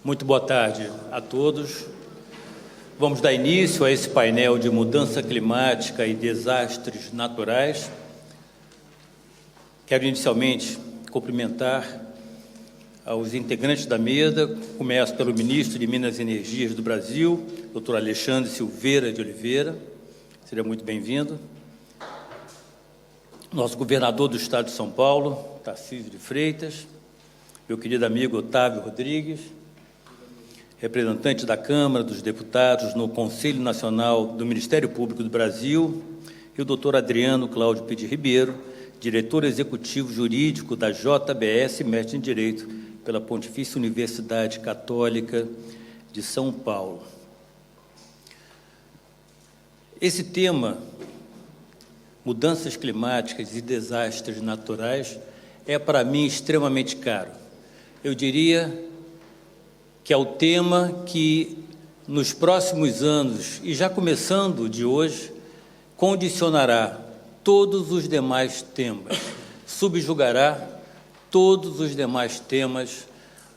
Muito boa tarde a todos. Vamos dar início a esse painel de mudança climática e desastres naturais. Quero inicialmente cumprimentar aos integrantes da mesa. Começo pelo ministro de Minas e Energias do Brasil, Dr. Alexandre Silveira de Oliveira. Seria muito bem-vindo. Nosso governador do Estado de São Paulo, Tarcísio de Freitas. Meu querido amigo Otávio Rodrigues, representante da Câmara dos Deputados no Conselho Nacional do Ministério Público do Brasil, e o doutor Adriano Cláudio Pedi Ribeiro, diretor executivo jurídico da JBS, mestre em Direito pela Pontifícia Universidade Católica de São Paulo. Esse tema, mudanças climáticas e desastres naturais, é para mim extremamente caro. Eu diria que é o tema que, nos próximos anos, e já começando de hoje, condicionará todos os demais temas, subjugará todos os demais temas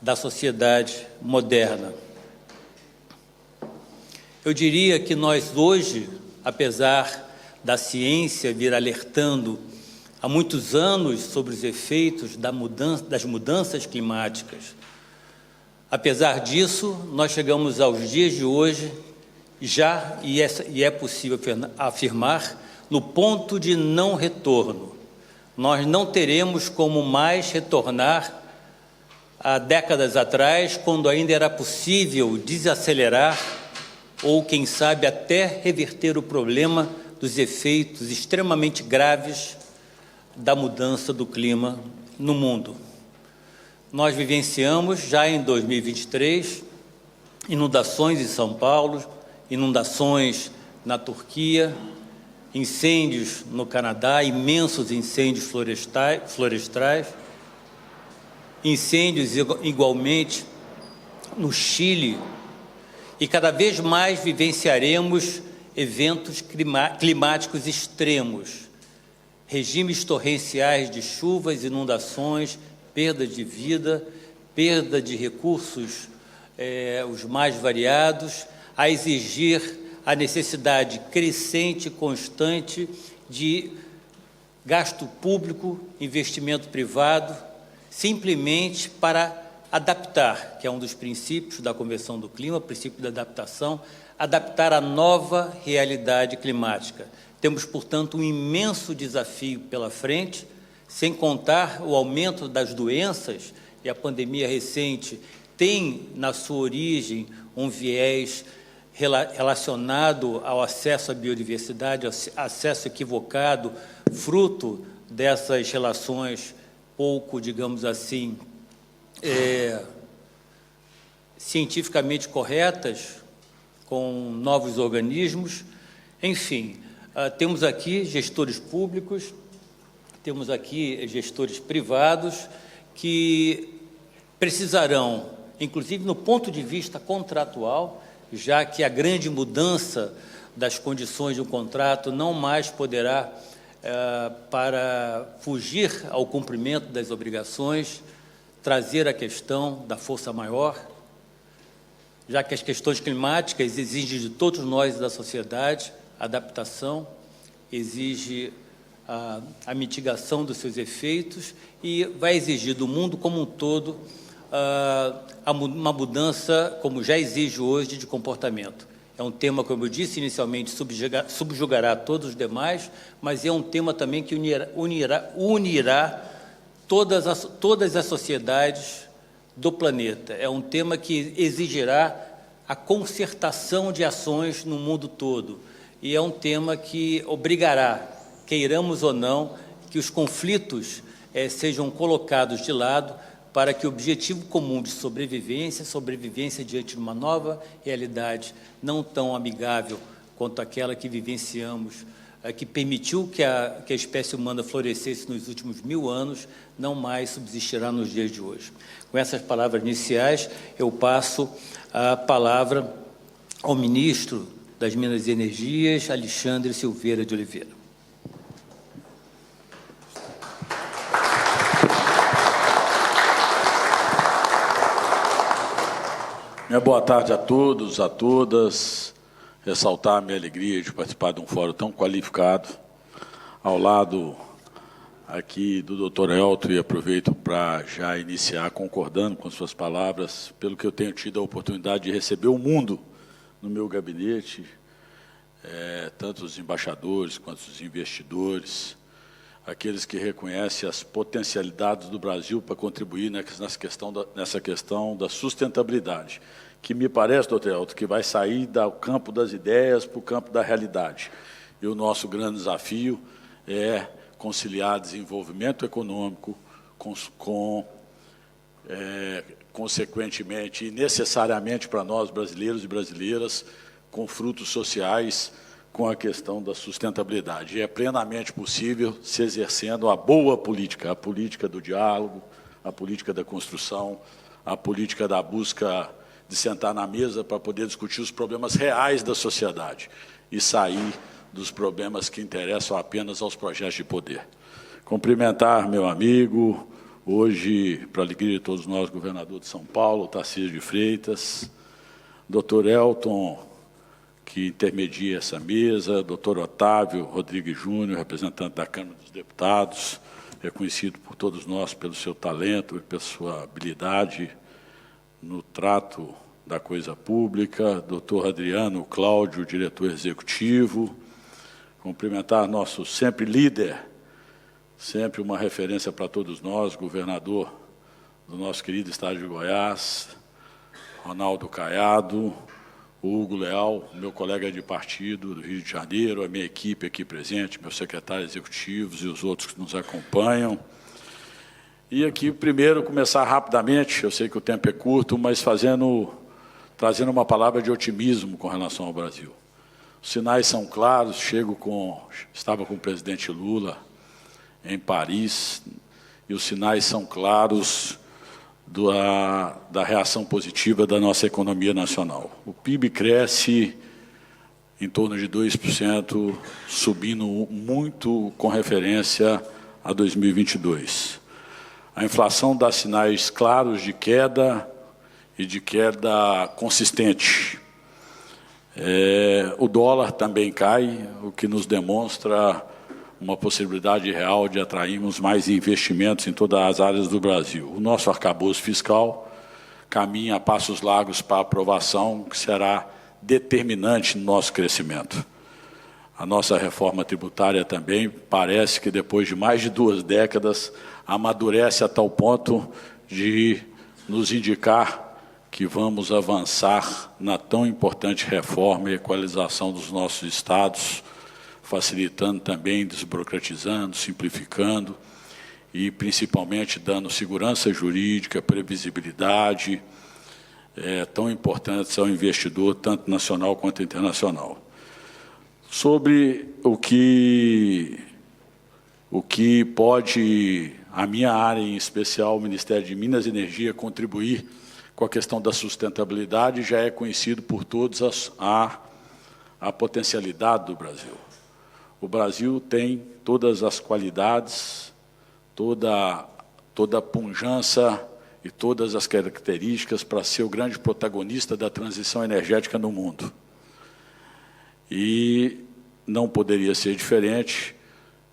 da sociedade moderna. Eu diria que nós hoje, apesar da ciência vir alertando há muitos anos sobre os efeitos das mudanças climáticas, apesar disso, nós chegamos aos dias de hoje, e é possível afirmar, no ponto de não retorno. Nós não teremos como mais retornar a décadas atrás, quando ainda era possível desacelerar ou, quem sabe, até reverter o problema dos efeitos extremamente graves da mudança do clima no mundo. Nós vivenciamos, já em 2023, inundações em São Paulo, inundações na Turquia, incêndios no Canadá, imensos incêndios florestais, incêndios igualmente no Chile, e cada vez mais vivenciaremos eventos climáticos extremos, regimes torrenciais de chuvas, inundações, perda de vida, perda de recursos, os mais variados, a exigir a necessidade crescente e constante de gasto público, investimento privado, simplesmente para adaptar, que é um dos princípios da Convenção do Clima, o princípio da adaptação, adaptar a nova realidade climática. Temos, portanto, um imenso desafio pela frente, sem contar o aumento das doenças, e a pandemia recente tem na sua origem um viés relacionado ao acesso à biodiversidade, acesso equivocado, fruto dessas relações pouco, digamos assim, cientificamente corretas com novos organismos. Enfim, temos aqui gestores públicos, temos aqui gestores privados que precisarão, inclusive no ponto de vista contratual, já que a grande mudança das condições de um contrato não mais poderá, para fugir ao cumprimento das obrigações, trazer a questão da força maior, já que as questões climáticas exigem de todos nós da sociedade adaptação, exige a mitigação dos seus efeitos e vai exigir do mundo como um todo uma mudança, como já exige hoje, de comportamento. É um tema, como eu disse inicialmente, subjugará todos os demais, mas é um tema também que unirá todas as sociedades do planeta. É um tema que exigirá a concertação de ações no mundo todo. E é um tema que obrigará, queiramos ou não, que os conflitos sejam colocados de lado para que o objetivo comum de sobrevivência diante de uma nova realidade não tão amigável quanto aquela que vivenciamos, que permitiu que a espécie humana florescesse nos últimos 1000 anos, não mais subsistirá nos dias de hoje. Com essas palavras iniciais, eu passo a palavra ao ministro das Minas e Energias, Alexandre Silveira de Oliveira. Boa tarde a todos, a todas. Ressaltar a minha alegria de participar de um fórum tão qualificado, ao lado aqui do Dr. Elton, e aproveito para já iniciar concordando com suas palavras, pelo que eu tenho tido a oportunidade de receber o mundo no meu gabinete, tanto os embaixadores quanto os investidores, aqueles que reconhecem as potencialidades do Brasil para contribuir nessa questão da sustentabilidade, que me parece, doutor Elton, que vai sair do campo das ideias para o campo da realidade. E o nosso grande desafio é conciliar desenvolvimento econômico consequentemente e necessariamente para nós, brasileiros e brasileiras, com frutos sociais, com a questão da sustentabilidade. E é plenamente possível se exercendo a boa política, a política do diálogo, a política da construção, a política da busca de sentar na mesa para poder discutir os problemas reais da sociedade e sair dos problemas que interessam apenas aos projetos de poder. Cumprimentar meu amigo, hoje, para a alegria de todos nós, governador de São Paulo, Tarcísio de Freitas, doutor Elton, que intermedia essa mesa, doutor Otávio Rodrigues Júnior, representante da Câmara dos Deputados, reconhecido por todos nós pelo seu talento e pela sua habilidade no trato da coisa pública, doutor Adriano Cláudio, diretor executivo, cumprimentar nosso sempre líder, sempre uma referência para todos nós, governador do nosso querido estado de Goiás, Ronaldo Caiado, o Hugo Leal, meu colega de partido do Rio de Janeiro, a minha equipe aqui presente, meus secretários executivos e os outros que nos acompanham. E aqui, primeiro, começar rapidamente, eu sei que o tempo é curto, mas trazendo uma palavra de otimismo com relação ao Brasil. Os sinais são claros, estava com o presidente Lula em Paris, e os sinais são claros da reação positiva da nossa economia nacional. O PIB cresce em torno de 2%, subindo muito com referência a 2022. A inflação dá sinais claros de queda e de queda consistente. O dólar também cai, o que nos demonstra uma possibilidade real de atrairmos mais investimentos em todas as áreas do Brasil. O nosso arcabouço fiscal caminha a passos largos para a aprovação, que será determinante no nosso crescimento. A nossa reforma tributária também parece que, depois de mais de 2 décadas, amadurece a tal ponto de nos indicar que vamos avançar na tão importante reforma e equalização dos nossos estados, facilitando também, desburocratizando, simplificando e, principalmente, dando segurança jurídica, previsibilidade, tão importantes ao investidor, tanto nacional quanto internacional. Sobre o que pode, a minha área em especial, o Ministério de Minas e Energia, contribuir com a questão da sustentabilidade, já é conhecido por todos a potencialidade do Brasil. O Brasil tem todas as qualidades, toda a pujança e todas as características para ser o grande protagonista da transição energética no mundo. E não poderia ser diferente.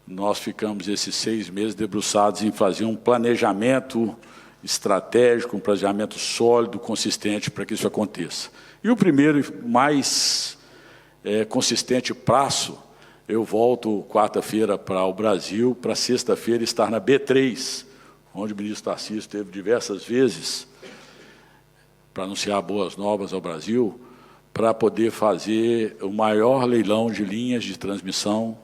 Nós ficamos esses 6 meses debruçados em fazer um planejamento estratégico, um planejamento sólido, consistente para que isso aconteça. E o primeiro e mais consistente prazo, eu volto quarta-feira para o Brasil, para sexta-feira estar na B3, onde o ministro Tarcísio esteve diversas vezes para anunciar boas novas ao Brasil, para poder fazer o maior leilão de linhas de transmissão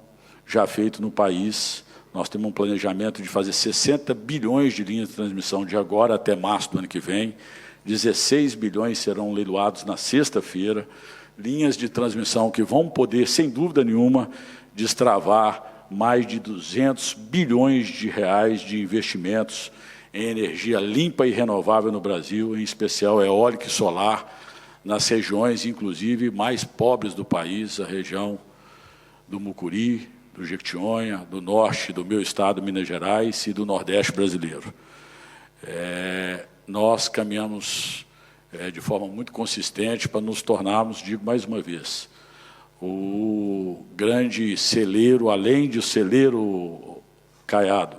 já feito no país. Nós temos um planejamento de fazer 60 bilhões de linhas de transmissão de agora até março do ano que vem. 16 bilhões serão leiloados na sexta-feira. Linhas de transmissão que vão poder, sem dúvida nenhuma, destravar mais de 200 bilhões de reais de investimentos em energia limpa e renovável no Brasil, em especial eólica e solar, nas regiões, inclusive, mais pobres do país, a região do Mucuri, do Jequitinhonha, do norte do meu estado, Minas Gerais, e do Nordeste brasileiro. Nós caminhamos de forma muito consistente para nos tornarmos, digo mais uma vez, o grande celeiro, além de celeiro Caiado,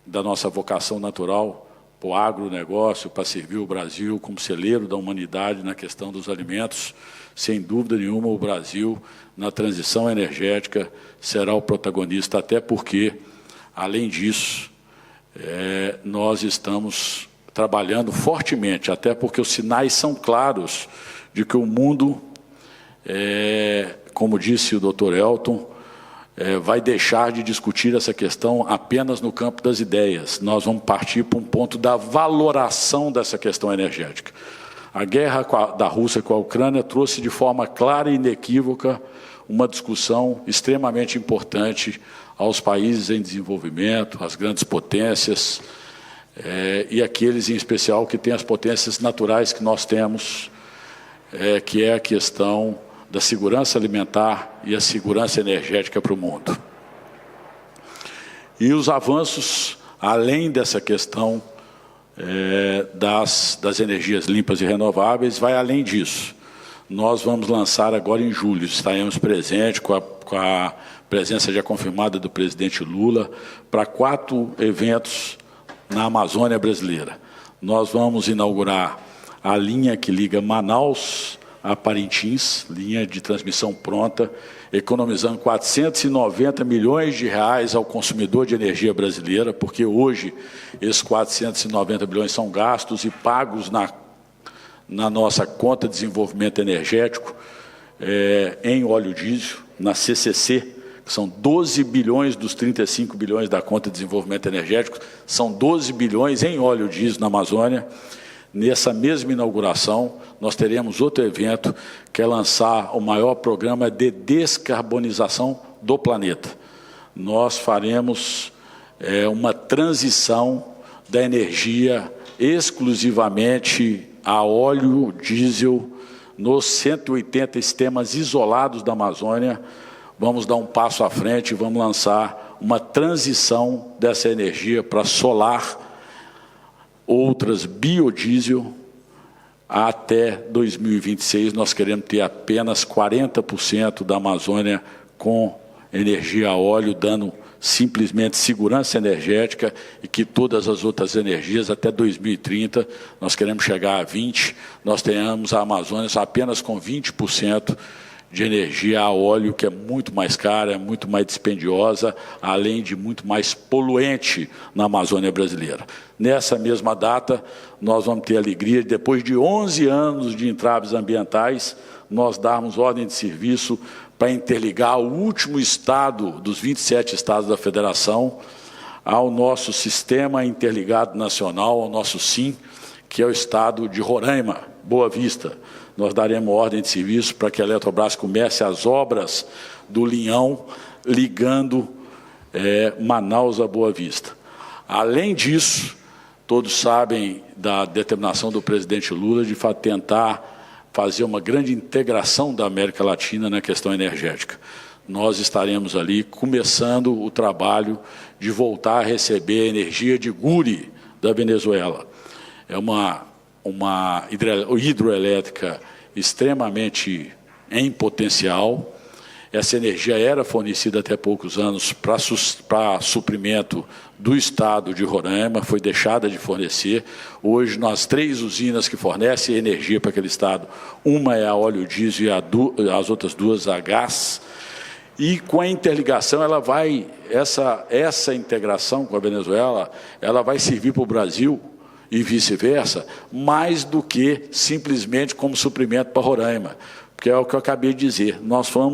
da nossa vocação natural, para o agronegócio, para servir o Brasil como celeiro da humanidade na questão dos alimentos. Sem dúvida nenhuma, o Brasil, na transição energética, será o protagonista, até porque, além disso, nós estamos trabalhando fortemente, até porque os sinais são claros de que o mundo, como disse o Dr. Elton, vai deixar de discutir essa questão apenas no campo das ideias. Nós vamos partir para um ponto da valoração dessa questão energética. A guerra da Rússia com a Ucrânia trouxe de forma clara e inequívoca uma discussão extremamente importante aos países em desenvolvimento, às grandes potências, e aqueles em especial que têm as potências naturais que nós temos, que é a questão da segurança alimentar e a segurança energética para o mundo. E os avanços, além dessa questão das energias limpas e renováveis, vai além disso. Nós vamos lançar agora em julho, estaremos presentes com a presença já confirmada do presidente Lula, para 4 eventos na Amazônia brasileira. Nós vamos inaugurar a linha que liga Manaus a Parintins, linha de transmissão pronta, economizando 490 milhões de reais ao consumidor de energia brasileira, porque hoje esses 490 bilhões são gastos e pagos na nossa conta de desenvolvimento energético em óleo diesel, na CCC, que são 12 bilhões dos 35 bilhões da conta de desenvolvimento energético, são 12 bilhões em óleo diesel na Amazônia. Nessa mesma inauguração, nós teremos outro evento, que é lançar o maior programa de descarbonização do planeta. Nós faremos uma transição da energia exclusivamente a óleo diesel nos 180 sistemas isolados da Amazônia. Vamos dar um passo à frente e vamos lançar uma transição dessa energia para solar, outras biodiesel. Até 2026, nós queremos ter apenas 40% da Amazônia com energia a óleo, dando simplesmente segurança energética, e que todas as outras energias, até 2030, nós queremos chegar a 20%, nós tenhamos a Amazônia apenas com 20% de energia a óleo, que é muito mais cara, é muito mais dispendiosa, além de muito mais poluente na Amazônia brasileira. Nessa mesma data, nós vamos ter a alegria de, depois de 11 anos de entraves ambientais, nós darmos ordem de serviço para interligar o último estado dos 27 estados da federação ao nosso Sistema Interligado Nacional, ao nosso SIM, que é o estado de Roraima, Boa Vista. Nós daremos ordem de serviço para que a Eletrobras comece as obras do linhão, ligando Manaus a Boa Vista. Além disso, todos sabem da determinação do presidente Lula de tentar fazer uma grande integração da América Latina na questão energética. Nós estaremos ali começando o trabalho de voltar a receber a energia de Guri, da Venezuela. É uma hidroelétrica extremamente em potencial. Essa energia era fornecida até poucos anos para suprimento do estado de Roraima, foi deixada de fornecer. Hoje, nós 3 usinas que fornecem energia para aquele estado, uma é a óleo diesel e as outras 2 a gás. E com a interligação, essa integração com a Venezuela, ela vai servir para o Brasil e vice-versa, mais do que simplesmente como suprimento para Roraima, porque é o que eu acabei de dizer.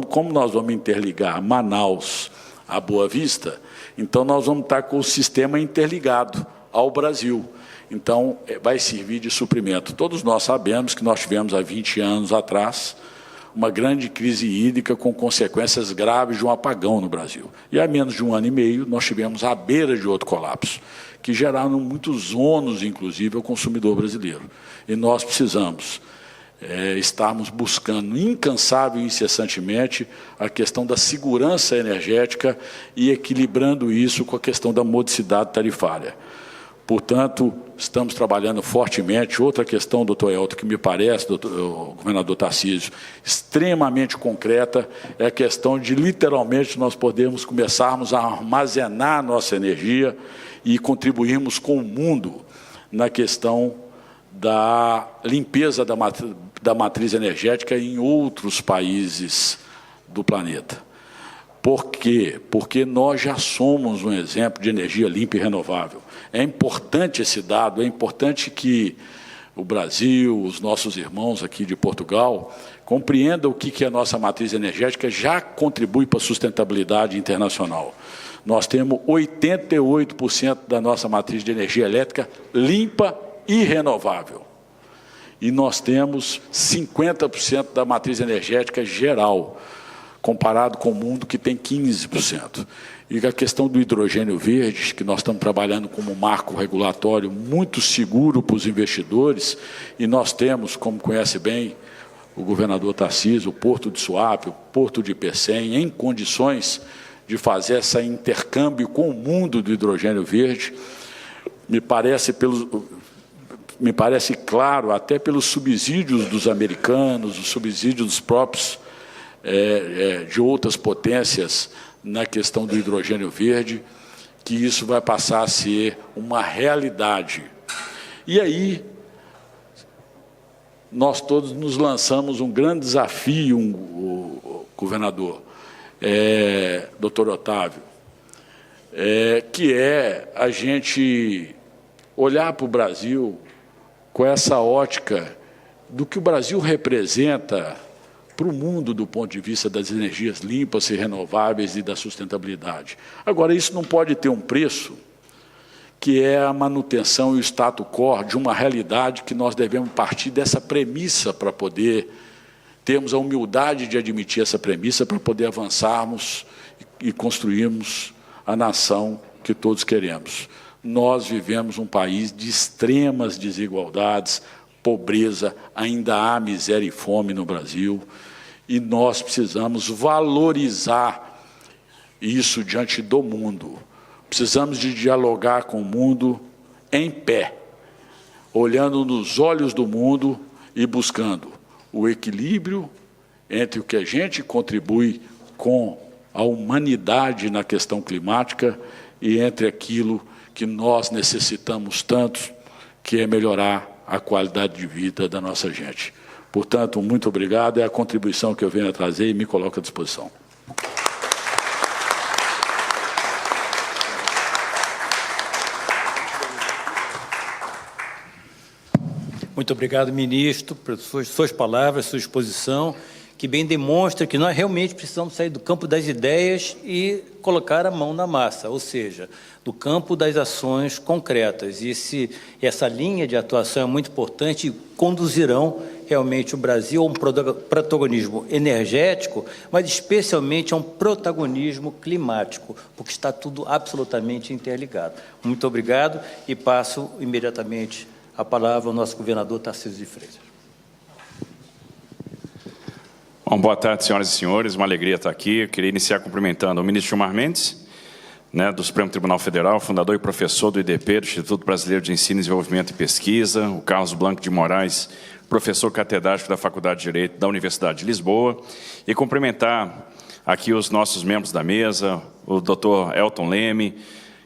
Como nós vamos interligar Manaus a Boa Vista, então nós vamos estar com o sistema interligado ao Brasil. Então, vai servir de suprimento. Todos nós sabemos que nós tivemos há 20 anos atrás uma grande crise hídrica com consequências graves de um apagão no Brasil. E há menos de 1 ano e meio nós tivemos à beira de outro colapso, que geraram muitos ônus, inclusive, ao consumidor brasileiro. E nós precisamos estarmos buscando incansável e incessantemente a questão da segurança energética e equilibrando isso com a questão da modicidade tarifária. Portanto, estamos trabalhando fortemente. Outra questão, doutor Elton, que me parece, governador Tarcísio, extremamente concreta, é a questão de, literalmente, nós podermos começarmos a armazenar nossa energia e contribuirmos com o mundo na questão da limpeza da matriz energética em outros países do planeta. Por quê? Porque nós já somos um exemplo de energia limpa e renovável. É importante esse dado, é importante que o Brasil, os nossos irmãos aqui de Portugal, compreendam o que a nossa matriz energética já contribui para a sustentabilidade internacional. Nós temos 88% da nossa matriz de energia elétrica limpa e renovável. E nós temos 50% da matriz energética geral, comparado com o mundo que tem 15%. E a questão do hidrogênio verde, que nós estamos trabalhando como um marco regulatório muito seguro para os investidores, e nós temos, como conhece bem o governador Tarcísio, o Porto de Suape, o Porto de Pecém, em condições de fazer esse intercâmbio com o mundo do hidrogênio verde, me parece claro, até pelos subsídios dos americanos, os subsídios dos próprios de outras potências na questão do hidrogênio verde, que isso vai passar a ser uma realidade. E aí, nós todos nos lançamos um grande desafio, governador, doutor Otávio, que é a gente olhar para o Brasil com essa ótica do que o Brasil representa para o mundo do ponto de vista das energias limpas e renováveis e da sustentabilidade. Agora, isso não pode ter um preço, que é a manutenção e o status quo de uma realidade que nós devemos partir dessa premissa para poder termos a humildade de admitir essa premissa para poder avançarmos e construirmos a nação que todos queremos. Nós vivemos um país de extremas desigualdades, pobreza, ainda há miséria e fome no Brasil, e nós precisamos valorizar isso diante do mundo. Precisamos de dialogar com o mundo em pé, olhando nos olhos do mundo e buscando o equilíbrio entre o que a gente contribui com a humanidade na questão climática e entre aquilo que nós necessitamos tanto, que é melhorar a qualidade de vida da nossa gente. Portanto, muito obrigado, é a contribuição que eu venho a trazer e me coloco à disposição. Muito obrigado, ministro, por suas palavras, sua exposição, que bem demonstra que nós realmente precisamos sair do campo das ideias e colocar a mão na massa, ou seja, do campo das ações concretas. E essa linha de atuação é muito importante e conduzirão realmente o Brasil a um protagonismo energético, mas especialmente a um protagonismo climático, porque está tudo absolutamente interligado. Muito obrigado e passo imediatamente a palavra ao nosso governador Tarcísio de Freitas. Bom, boa tarde, senhoras e senhores. Uma alegria estar aqui. Eu queria iniciar cumprimentando o ministro Gilmar Mendes, do Supremo Tribunal Federal, fundador e professor do IDP, do Instituto Brasileiro de Ensino, Desenvolvimento e Pesquisa, o Carlos Blanco de Moraes, professor catedrático da Faculdade de Direito da Universidade de Lisboa, e cumprimentar aqui os nossos membros da mesa, o doutor Elton Leme,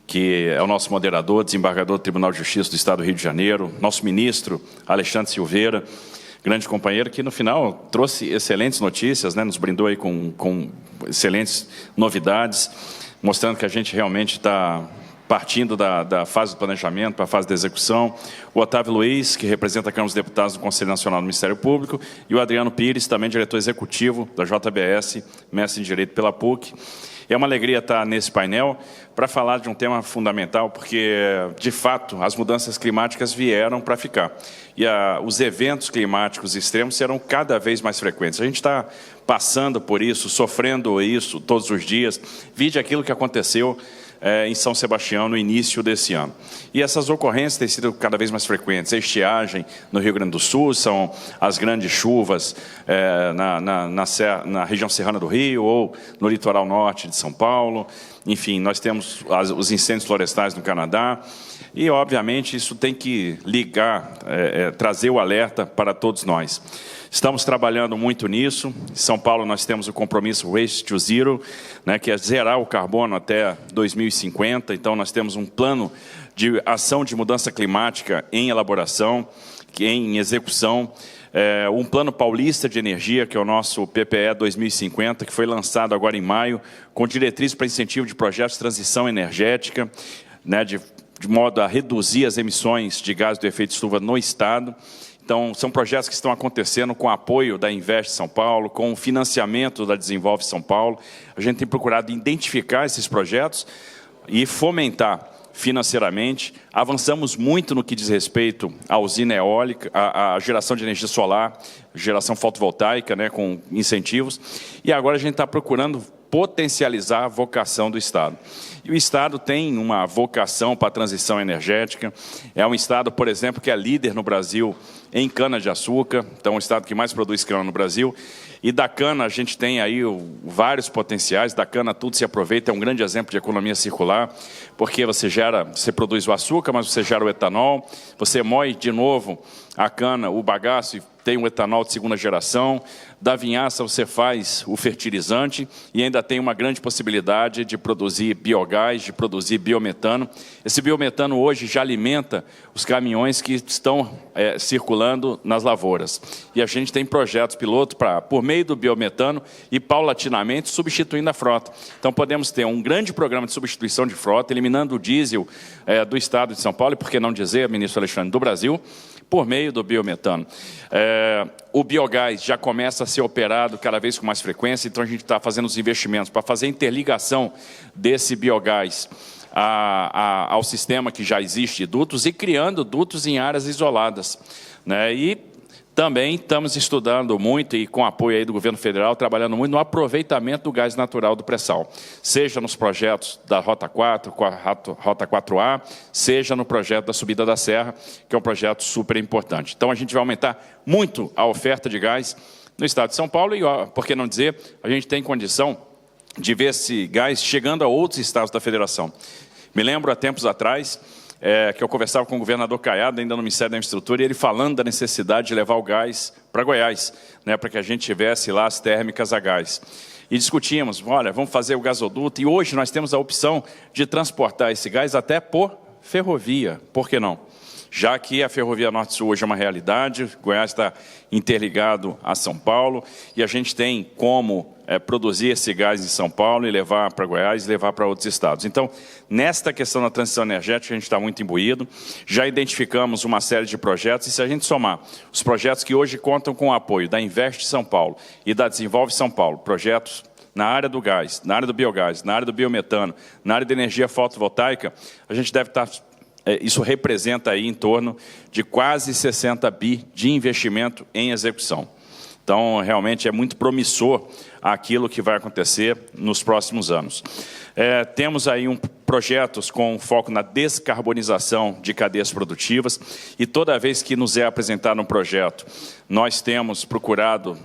que é o nosso moderador, desembargador do Tribunal de Justiça do Estado do Rio de Janeiro, nosso ministro Alexandre Silveira, grande companheiro, que no final trouxe excelentes notícias, nos brindou aí com excelentes novidades, mostrando que a gente realmente está partindo da fase do planejamento para a fase da execução. O Otávio Luiz, que representa a Câmara dos Deputados do Conselho Nacional do Ministério Público, e o Adriano Pires, também diretor executivo da JBS, mestre em Direito pela PUC. É uma alegria estar nesse painel para falar de um tema fundamental, porque, de fato, as mudanças climáticas vieram para ficar. E os eventos climáticos extremos serão cada vez mais frequentes. A gente está passando por isso, sofrendo isso todos os dias. Vide aquilo que aconteceu em São Sebastião no início desse ano. E essas ocorrências têm sido cada vez mais frequentes. A estiagem no Rio Grande do Sul, são as grandes chuvas na região serrana do Rio ou no litoral norte de São Paulo. Enfim, nós temos os incêndios florestais no Canadá E, obviamente, isso tem que ligar, trazer o alerta para todos nós. Estamos trabalhando muito nisso. Em São Paulo, nós temos o compromisso Waste to Zero, né, que é zerar o carbono até 2050. Então, nós temos um plano de ação de mudança climática em elaboração, em execução. Um plano paulista de energia, que é o nosso PPE 2050, que foi lançado agora em maio, com diretrizes para incentivo de projetos de transição energética, né, de modo a reduzir as emissões de gás do efeito estufa no Estado. Então, são projetos que estão acontecendo com o apoio da Invest São Paulo, com o financiamento da Desenvolve São Paulo. A gente tem procurado identificar esses projetos e fomentar financeiramente. Avançamos muito no que diz respeito à usina eólica, à geração de energia solar, geração fotovoltaica, né, com incentivos. E agora a gente está procurando potencializar a vocação do Estado. E o Estado tem uma vocação para a transição energética. É um Estado, por exemplo, que é líder no Brasil em cana-de-açúcar. Então, é um Estado que mais produz cana no Brasil. E da cana a gente tem aí vários potenciais. Da cana tudo se aproveita, é um grande exemplo de economia circular, porque você produz o açúcar, mas você gera o etanol, você moe de novo a cana, o bagaço, e tem o etanol de segunda geração. Da vinhaça você faz o fertilizante e ainda tem uma grande possibilidade de produzir biogás, de produzir biometano. Esse biometano hoje já alimenta os caminhões que estão circulando nas lavouras. E a gente tem projetos piloto para, por meio do biometano e paulatinamente substituindo a frota. Então podemos ter um grande programa de substituição de frota, eliminando o diesel do Estado de São Paulo, e por que não dizer, ministro Alexandre, do Brasil, por meio do biometano. O biogás já começa a ser operado cada vez com mais frequência, então a gente está fazendo os investimentos para fazer a interligação desse biogás ao sistema que já existe de dutos e criando dutos em áreas isoladas, né? E também estamos estudando muito, e com apoio aí do governo federal, trabalhando muito no aproveitamento do gás natural do pré-sal, seja nos projetos da Rota 4, com a Rota 4A, seja no projeto da Subida da Serra, que é um projeto super importante. Então, a gente vai aumentar muito a oferta de gás no Estado de São Paulo e, por que não dizer, a gente tem condição de ver esse gás chegando a outros estados da federação. Me lembro, há tempos atrás, que eu conversava com o governador Caiado, ainda no Ministério da Infraestrutura, e ele falando da necessidade de levar o gás para Goiás, né, para que a gente tivesse lá as térmicas a gás. E discutíamos, olha, vamos fazer o gasoduto, e hoje nós temos a opção de transportar esse gás até por ferrovia, por que não? Já que a Ferrovia Norte-Sul hoje é uma realidade, Goiás está interligado a São Paulo, e a gente tem como produzir esse gás em São Paulo e levar para Goiás e levar para outros estados. Então, nesta questão da transição energética, a gente está muito imbuído, já identificamos uma série de projetos, e se a gente somar os projetos que hoje contam com o apoio da Invest São Paulo e da Desenvolve São Paulo, projetos na área do gás, na área do biogás, na área do biometano, na área da energia fotovoltaica, a gente deve estar... Isso representa aí em torno de quase 60 bi de investimento em execução. Então, realmente é muito promissor aquilo que vai acontecer nos próximos anos. Temos aí projetos com foco na descarbonização de cadeias produtivas, e toda vez que nos é apresentado um projeto, nós temos procurado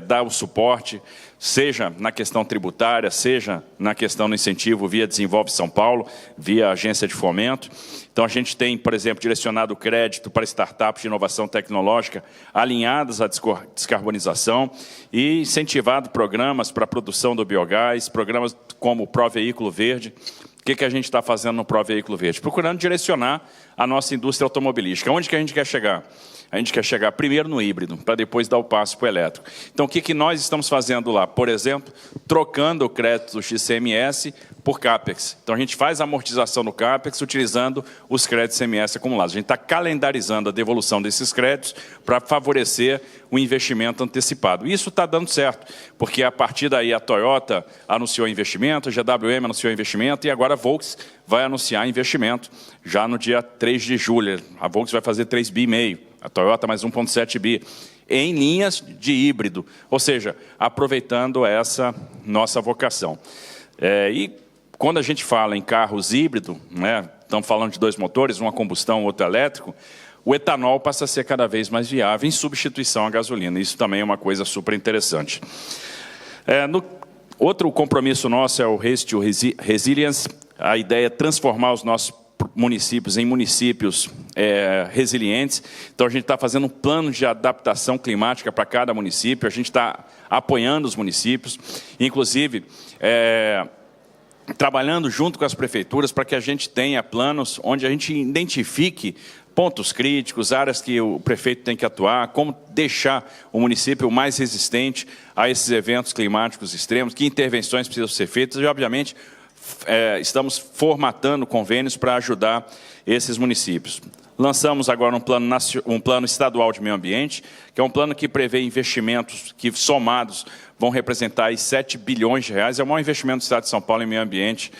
dar o suporte, seja na questão tributária, seja na questão do incentivo via Desenvolve São Paulo, via agência de fomento. Então, a gente tem, por exemplo, direcionado crédito para startups de inovação tecnológica alinhadas à descarbonização e incentivado programas para a produção do biogás, programas como o Proveículo Verde. O que a gente está fazendo no Proveículo Verde? Procurando direcionar a nossa indústria automobilística. Onde que a gente quer chegar? A gente quer chegar primeiro no híbrido, para depois dar o passo para o elétrico. Então, o que nós estamos fazendo lá? Por exemplo, trocando o crédito do XCMS por CAPEX. Então, a gente faz a amortização do CAPEX utilizando os créditos CMS acumulados. A gente está calendarizando a devolução desses créditos para favorecer o investimento antecipado. Isso está dando certo, porque a partir daí a Toyota anunciou investimento, a GWM anunciou investimento, e agora a Volks vai anunciar investimento já no dia 3 de julho. A Volks vai fazer 3,5 bi. A Toyota mais 1,7 bi, em linhas de híbrido, ou seja, aproveitando essa nossa vocação. E quando a gente fala em carros híbridos, né, estamos falando de 2 motores, um a combustão, outro elétrico, o etanol passa a ser cada vez mais viável em substituição à gasolina. Isso também é uma coisa super interessante. Outro compromisso nosso é o Race to Resilience. A ideia é transformar os nossos municípios em municípios resilientes. Então, a gente está fazendo um plano de adaptação climática para cada município, a gente está apoiando os municípios, inclusive trabalhando junto com as prefeituras para que a gente tenha planos onde a gente identifique pontos críticos, áreas que o prefeito tem que atuar, como deixar o município mais resistente a esses eventos climáticos extremos, que intervenções precisam ser feitas e, obviamente, estamos formatando convênios para ajudar esses municípios. Lançamos agora um plano estadual de meio ambiente, que é um plano que prevê investimentos que, somados, vão representar aí 7 bilhões de reais. É o maior investimento do Estado de São Paulo em meio ambiente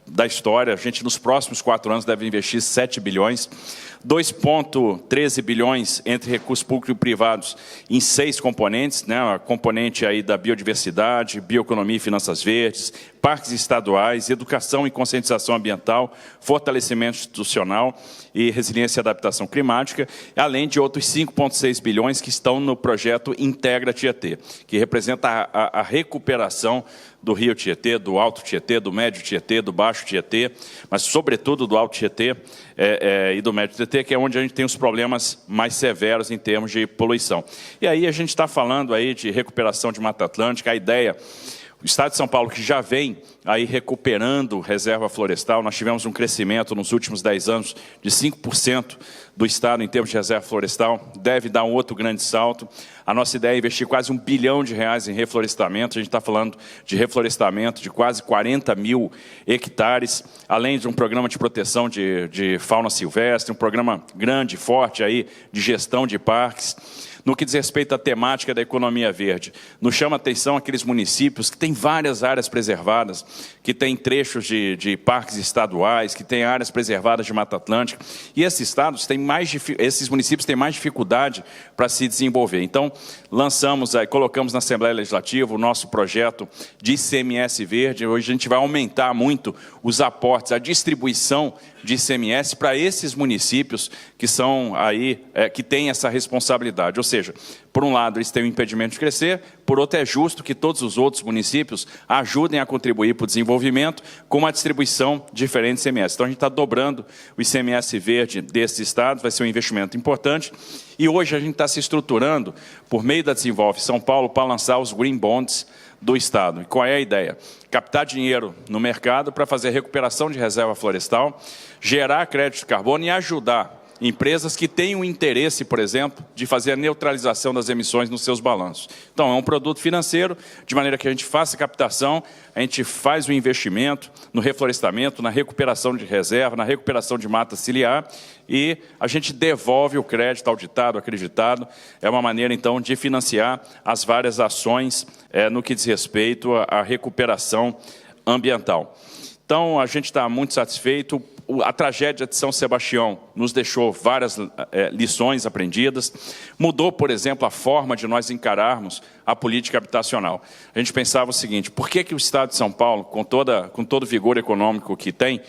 da história. A gente, nos próximos 4 anos, deve investir 7 bilhões. 2,13 bilhões entre recursos públicos e privados em 6 componentes, né? A componente aí da biodiversidade, bioeconomia e finanças verdes, parques estaduais, educação e conscientização ambiental, fortalecimento institucional e resiliência e adaptação climática, além de outros 5,6 bilhões que estão no projeto Integra Tietê, que representa a recuperação do Rio Tietê, do Alto Tietê, do Médio Tietê, do Baixo Tietê, mas, sobretudo, do Alto Tietê e do Médio Tietê, que é onde a gente tem os problemas mais severos em termos de poluição. E aí a gente está falando aí de recuperação de Mata Atlântica, a ideia... O Estado de São Paulo, que já vem aí recuperando reserva florestal, nós tivemos um crescimento nos últimos 10 anos de 5% do Estado em termos de reserva florestal, deve dar um outro grande salto. A nossa ideia é investir quase R$1 bilhão em reflorestamento, a gente está falando de reflorestamento de quase 40 mil hectares, além de um programa de proteção de fauna silvestre, um programa grande, forte aí de gestão de parques. No que diz respeito à temática da economia verde, nos chama a atenção aqueles municípios que têm várias áreas preservadas, que têm trechos de parques estaduais, que têm áreas preservadas de Mata Atlântica, e esses municípios têm mais dificuldade para se desenvolver. Então, colocamos na Assembleia Legislativa o nosso projeto de ICMS verde. Hoje a gente vai aumentar muito os aportes, a distribuição de ICMS para esses municípios que são aí, que têm essa responsabilidade. Ou seja, por um lado, eles têm o impedimento de crescer, por outro, é justo que todos os outros municípios ajudem a contribuir para o desenvolvimento com uma distribuição diferente de ICMS. Então, a gente está dobrando o ICMS verde desses estados, vai ser um investimento importante. E hoje a gente está se estruturando, por meio da Desenvolve São Paulo, para lançar os Green Bonds do Estado. E qual é a ideia? Captar dinheiro no mercado para fazer recuperação de reserva florestal, gerar crédito de carbono e ajudar empresas que têm o interesse, por exemplo, de fazer a neutralização das emissões nos seus balanços. Então, é um produto financeiro, de maneira que a gente faça a captação, a gente faz o investimento no reflorestamento, na recuperação de reserva, na recuperação de mata ciliar, e a gente devolve o crédito auditado, acreditado. É uma maneira, então, de financiar as várias ações no que diz respeito à recuperação ambiental. Então, a gente está muito satisfeito. A tragédia de São Sebastião nos deixou várias lições aprendidas. Mudou, por exemplo, a forma de nós encararmos a política habitacional. A gente pensava o seguinte: por que o Estado de São Paulo, com todo o vigor econômico que tem,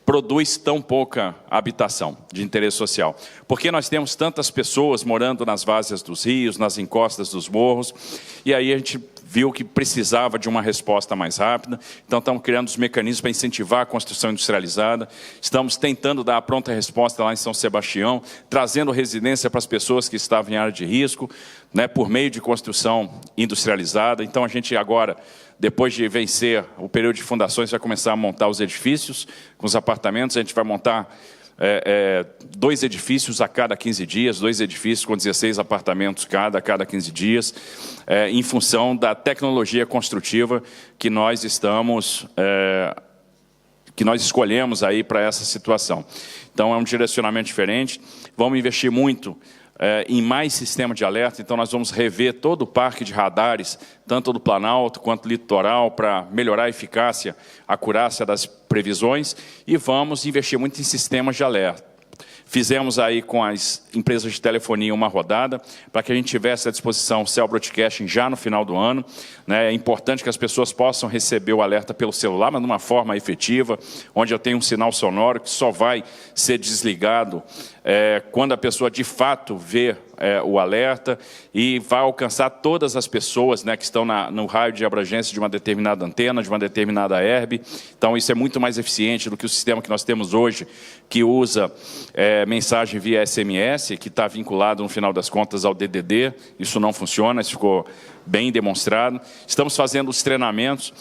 produz tão pouca habitação de interesse social? Por que nós temos tantas pessoas morando nas várzeas dos rios, nas encostas dos morros? E aí a gente viu que precisava de uma resposta mais rápida, então estamos criando os mecanismos para incentivar a construção industrializada, estamos tentando dar a pronta resposta lá em São Sebastião, trazendo residência para as pessoas que estavam em área de risco, né, por meio de construção industrializada. Então a gente agora, depois de vencer o período de fundações, vai começar a montar os edifícios com os apartamentos. A gente vai montar 2 edifícios a cada 15 dias, 2 edifícios com 16 apartamentos a cada 15 dias, em função da tecnologia construtiva que nós escolhemos aí para essa situação. Então, é um direcionamento diferente. Vamos investir muito em mais sistema de alerta, então nós vamos rever todo o parque de radares, tanto do Planalto quanto do litoral, para melhorar a eficácia, a acurácia das previsões, e vamos investir muito em sistemas de alerta. Fizemos aí com as empresas de telefonia uma rodada para que a gente tivesse à disposição o Cell Broadcasting já no final do ano. É importante que as pessoas possam receber o alerta pelo celular, mas de uma forma efetiva, onde eu tenho um sinal sonoro que só vai ser desligado quando a pessoa de fato vê o alerta e vai alcançar todas as pessoas, né, que estão no raio de abrangência de uma determinada antena, de uma determinada herb. Então, isso é muito mais eficiente do que o sistema que nós temos hoje, que usa mensagem via SMS, que está vinculado, no final das contas, ao DDD. Isso não funciona, isso ficou bem demonstrado. Estamos fazendo os treinamentos.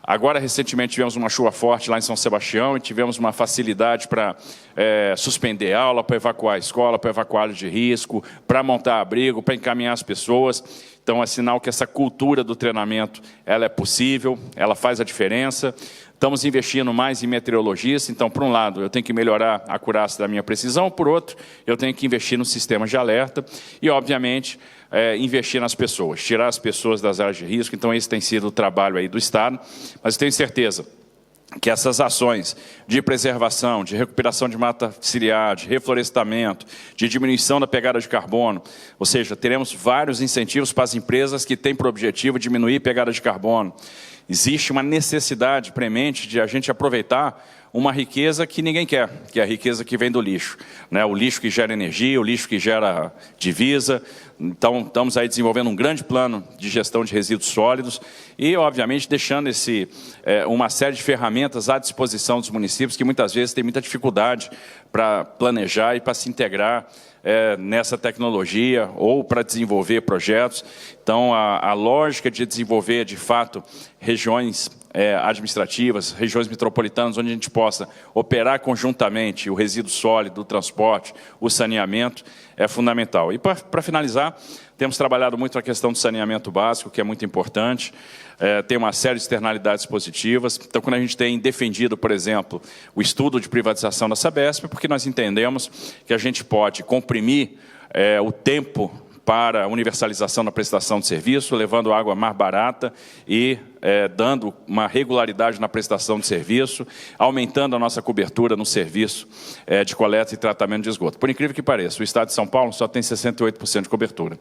Agora, recentemente, tivemos uma chuva forte lá em São Sebastião e tivemos uma facilidade para suspender aula, para evacuar a escola, para evacuar áreas de risco, para montar abrigo, para encaminhar as pessoas. Então, é sinal que essa cultura do treinamento ela é possível, ela faz a diferença. Estamos investindo mais em meteorologistas, então, por um lado, eu tenho que melhorar a acurácia da minha precisão, por outro, eu tenho que investir nos sistemas de alerta e, obviamente, investir nas pessoas, tirar as pessoas das áreas de risco. Então, esse tem sido o trabalho aí do Estado, mas eu tenho certeza que essas ações de preservação, de recuperação de mata ciliar, de reflorestamento, de diminuição da pegada de carbono, ou seja, teremos vários incentivos para as empresas que têm por objetivo diminuir a pegada de carbono. Existe uma necessidade premente de a gente aproveitar uma riqueza que ninguém quer, que é a riqueza que vem do lixo, né? O lixo que gera energia, o lixo que gera divisa. Então, estamos aí desenvolvendo um grande plano de gestão de resíduos sólidos e, obviamente, deixando uma série de ferramentas à disposição dos municípios que muitas vezes têm muita dificuldade para planejar e para se integrar nessa tecnologia ou para desenvolver projetos. Então, a lógica de desenvolver, de fato, regiões administrativas, regiões metropolitanas, onde a gente possa operar conjuntamente o resíduo sólido, o transporte, o saneamento, é fundamental. E, para finalizar, temos trabalhado muito a questão do saneamento básico, que é muito importante, tem uma série de externalidades positivas. Então, quando a gente tem defendido, por exemplo, o estudo de privatização da Sabesp, porque nós entendemos que a gente pode comprimir o tempo para a universalização da prestação de serviço, levando água mais barata e dando uma regularidade na prestação de serviço, aumentando a nossa cobertura no serviço de coleta e tratamento de esgoto. Por incrível que pareça, o Estado de São Paulo só tem 68% de cobertura.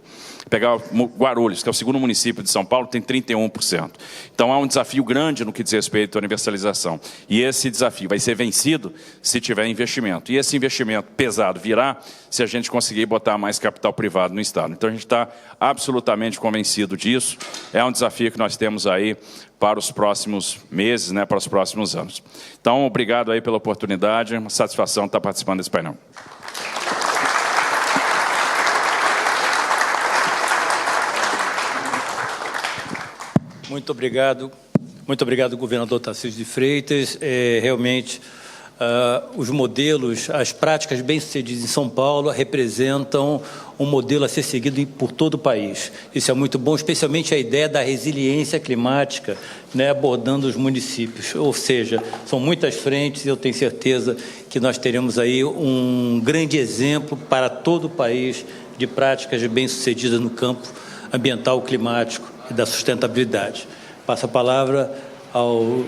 Pegar Guarulhos, que é o segundo município de São Paulo, tem 31%. Então, há um desafio grande no que diz respeito à universalização. E esse desafio vai ser vencido se tiver investimento. E esse investimento pesado virá se a gente conseguir botar mais capital privado no Estado. Então, a gente está absolutamente convencido disso. É um desafio que nós temos aí para os próximos meses, né, para os próximos anos. Então, obrigado aí pela oportunidade, uma satisfação estar participando desse painel. Muito obrigado, governador Tarcísio de Freitas. Realmente, os modelos, as práticas bem-sucedidas em São Paulo representam um modelo a ser seguido por todo o país. Isso é muito bom, especialmente a ideia da resiliência climática, né, abordando os municípios. Ou seja, são muitas frentes e eu tenho certeza que nós teremos aí um grande exemplo para todo o país de práticas bem-sucedidas no campo ambiental, climático e da sustentabilidade. Passo a palavra ao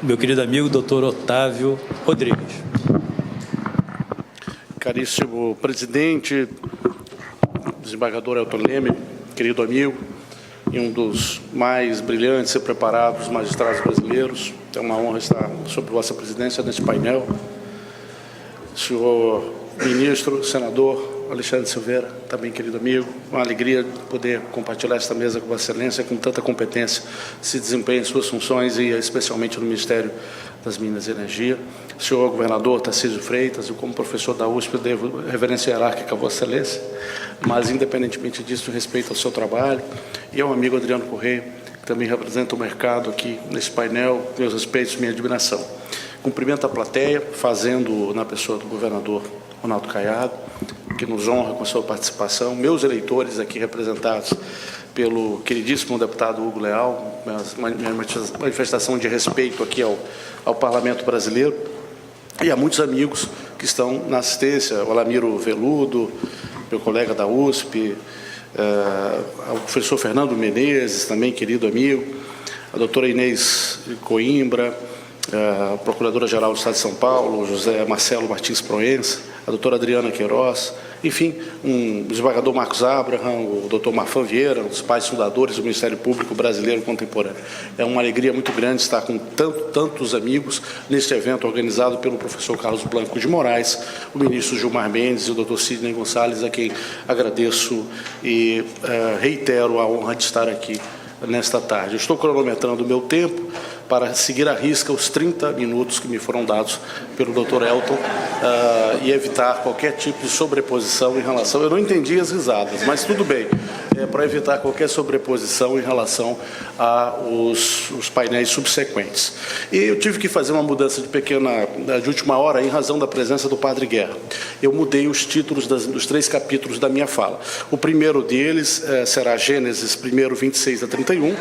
meu querido amigo, doutor Otávio Rodrigues. Caríssimo presidente, desembargador Elton Leme, querido amigo, e um dos mais brilhantes e preparados magistrados brasileiros. É uma honra estar sob vossa presidência nesse painel. Senhor ministro, senador Alexandre Silveira, também querido amigo, uma alegria poder compartilhar esta mesa com Vossa Excelência, com tanta competência se desempenha em suas funções e especialmente no Ministério das Minas e Energia. Senhor governador Tarcísio Freitas, eu como professor da USP eu devo reverência hierárquica a Vossa Excelência, mas independentemente disso, respeito ao seu trabalho, e ao amigo Adriano Correia, que também representa o mercado aqui nesse painel, meus respeitos, minha admiração. Cumprimento a plateia, fazendo na pessoa do governador Ronaldo Caiado, que nos honra com a sua participação, meus eleitores aqui representados pelo queridíssimo deputado Hugo Leal, minha manifestação de respeito aqui ao Parlamento Brasileiro, e a muitos amigos que estão na assistência, o Alamiro Veludo, meu colega da USP, o professor Fernando Menezes, também querido amigo, a doutora Inês Coimbra, a Procuradora-Geral do Estado de São Paulo, José Marcelo Martins Proença, a doutora Adriana Queiroz, enfim, o desembargador Marcos Abraham, o doutor Marfan Vieira, um dos pais fundadores do Ministério Público Brasileiro Contemporâneo. É uma alegria muito grande estar com tantos amigos neste evento organizado pelo professor Carlos Blanco de Moraes, o ministro Gilmar Mendes e o doutor Sidney Gonçalves, a quem agradeço e reitero a honra de estar aqui nesta tarde. Eu estou cronometrando o meu tempo para seguir à risca os 30 minutos que me foram dados pelo Dr. Elton e evitar qualquer tipo de sobreposição em relação... Eu não entendi as risadas, mas tudo bem. Para evitar qualquer sobreposição em relação aos painéis subsequentes. E eu tive que fazer uma mudança de última hora em razão da presença do Padre Guerra. Eu mudei os títulos dos 3 capítulos da minha fala. O primeiro deles será Gênesis 1, 26 a 31,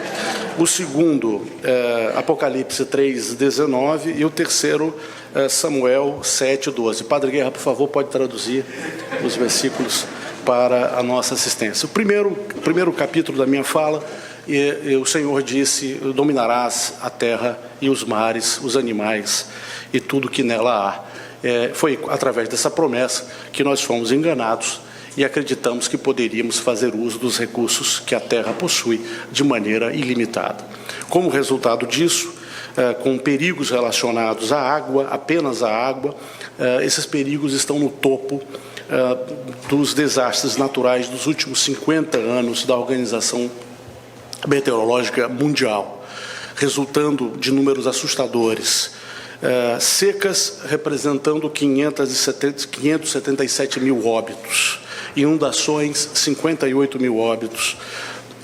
o segundo, Apocalipse 3, 19, e o terceiro, Samuel 7, 12. Padre Guerra, por favor, pode traduzir os versículos para a nossa assistência. O primeiro capítulo da minha fala, o Senhor disse: dominarás a terra e os mares, os animais e tudo que nela há. Foi através dessa promessa que nós fomos enganados e acreditamos que poderíamos fazer uso dos recursos que a terra possui de maneira ilimitada. Como resultado disso, com perigos relacionados à água, apenas à água, esses perigos estão no topo dos desastres naturais dos últimos 50 anos da Organização Meteorológica Mundial, resultando de números assustadores. Secas representando 577 mil óbitos, inundações 58 mil óbitos,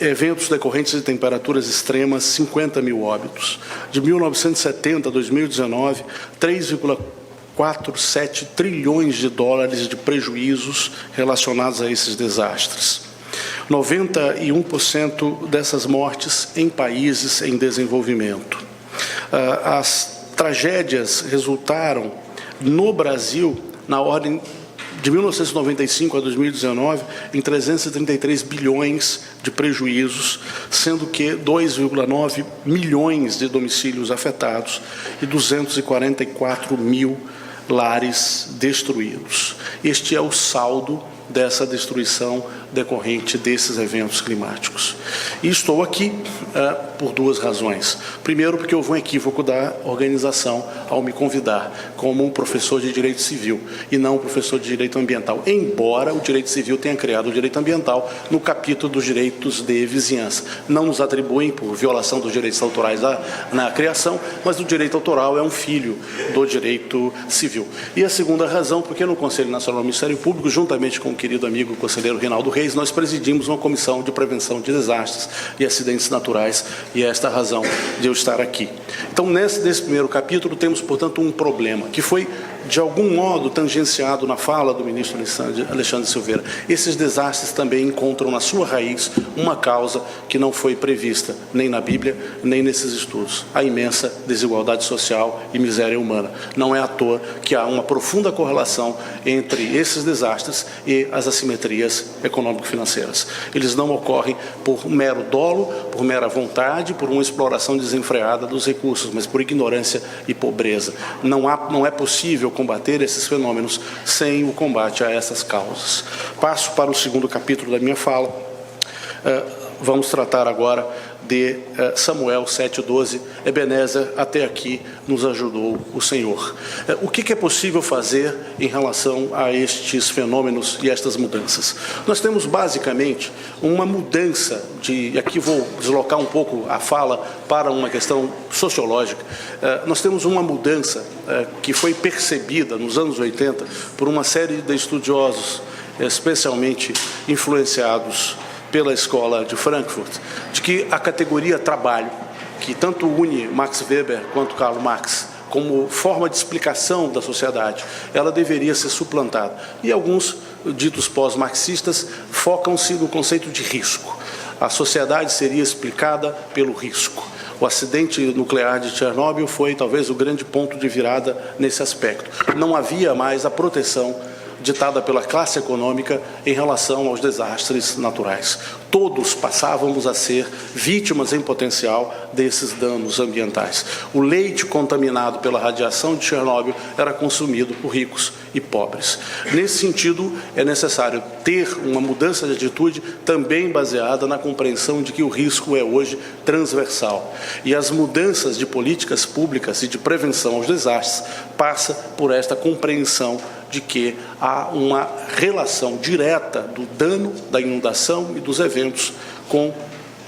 eventos decorrentes de temperaturas extremas 50 mil óbitos. De 1970 a 2019, 3,47 trilhões de dólares de prejuízos relacionados a esses desastres. 91% dessas mortes em países em desenvolvimento. As tragédias resultaram no Brasil, na ordem de 1995 a 2019, em 333 bilhões de prejuízos, sendo que 2,9 milhões de domicílios afetados e 244 mil lares destruídos. Este é o saldo dessa destruição decorrente desses eventos climáticos. E estou aqui por 2 razões. Primeiro, porque houve um equívoco da organização ao me convidar como um professor de direito civil e não um professor de direito ambiental, embora o direito civil tenha criado o direito ambiental no capítulo dos direitos de vizinhança. Não nos atribuem por violação dos direitos autorais na criação, mas o direito autoral é um filho do direito civil. E a segunda razão, porque no Conselho Nacional do Ministério Público, juntamente com o querido amigo conselheiro Reinaldo Reis, nós presidimos uma comissão de prevenção de desastres e acidentes naturais, e é esta a razão de eu estar aqui. Então, nesse primeiro capítulo, temos, portanto, um problema que foi, de algum modo, tangenciado na fala do ministro Alexandre Silveira. Esses desastres também encontram na sua raiz uma causa que não foi prevista nem na Bíblia, nem nesses estudos: a imensa desigualdade social e miséria humana. Não é à toa que há uma profunda correlação entre esses desastres e as assimetrias econômico-financeiras. Eles não ocorrem por mero dolo, por mera vontade, por uma exploração desenfreada dos recursos, mas por ignorância e pobreza. Não é possível combater esses fenômenos sem o combate a essas causas. Passo para o segundo capítulo da minha fala. Vamos tratar agora de Samuel 7,12, Ebenezer, até aqui nos ajudou o Senhor. O que é possível fazer em relação a estes fenômenos e estas mudanças? Nós temos basicamente uma mudança e aqui vou deslocar um pouco a fala para uma questão sociológica. Nós temos uma mudança que foi percebida nos anos 80 por uma série de estudiosos, especialmente influenciados pela escola de Frankfurt, de que a categoria trabalho, que tanto une Max Weber quanto Karl Marx como forma de explicação da sociedade, ela deveria ser suplantada. E alguns ditos pós-marxistas focam-se no conceito de risco. A sociedade seria explicada pelo risco. O acidente nuclear de Chernobyl foi talvez o grande ponto de virada nesse aspecto. Não havia mais a proteção ditada pela classe econômica em relação aos desastres naturais. todos passávamos a ser vítimas em potencial desses danos ambientais. O leite contaminado pela radiação de Chernobyl era consumido por ricos e pobres. Nesse sentido, é necessário ter uma mudança de atitude também baseada na compreensão de que o risco é hoje transversal. E as mudanças de políticas públicas e de prevenção aos desastres passa por esta compreensão de que há uma relação direta do dano, da inundação e dos eventos com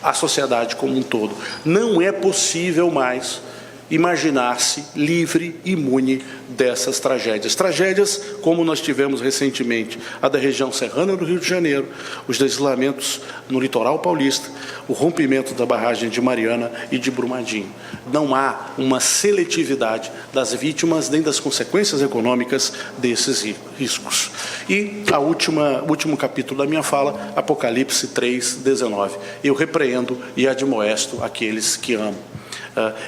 a sociedade como um todo. Não é possível mais imaginar-se livre, imune dessas tragédias. Tragédias como nós tivemos recentemente, a da região serrana do Rio de Janeiro, os deslizamentos no litoral paulista, o rompimento da barragem de Mariana e de Brumadinho. Não há uma seletividade das vítimas nem das consequências econômicas desses riscos. E o último capítulo da minha fala, Apocalipse 3:19. Eu repreendo e admoesto aqueles que amo.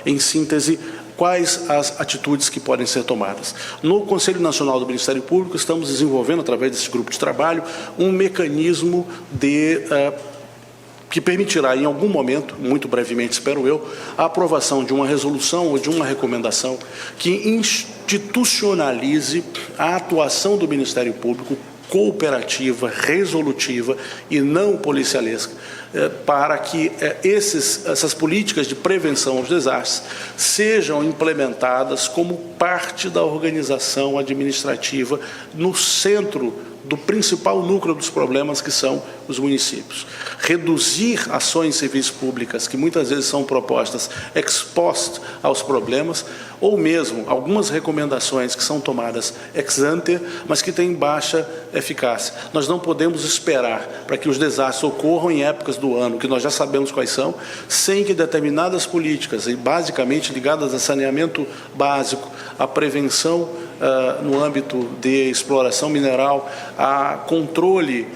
Em síntese, quais as atitudes que podem ser tomadas? No Conselho Nacional do Ministério Público, estamos desenvolvendo, através desse grupo de trabalho, um mecanismo que permitirá, em algum momento, muito brevemente, espero eu, a aprovação de uma resolução ou de uma recomendação que institucionalize a atuação do Ministério Público cooperativa, resolutiva e não policialesca, para que essas políticas de prevenção aos desastres sejam implementadas como parte da organização administrativa no centro do principal núcleo dos problemas, que são os municípios. Reduzir ações civis públicas, que muitas vezes são propostas ex post aos problemas, ou mesmo algumas recomendações que são tomadas ex ante, mas que têm baixa eficácia. Nós não podemos esperar para que os desastres ocorram em épocas do ano, que nós já sabemos quais são, sem que determinadas políticas, basicamente ligadas a saneamento básico, a prevenção no âmbito de exploração mineral, a controle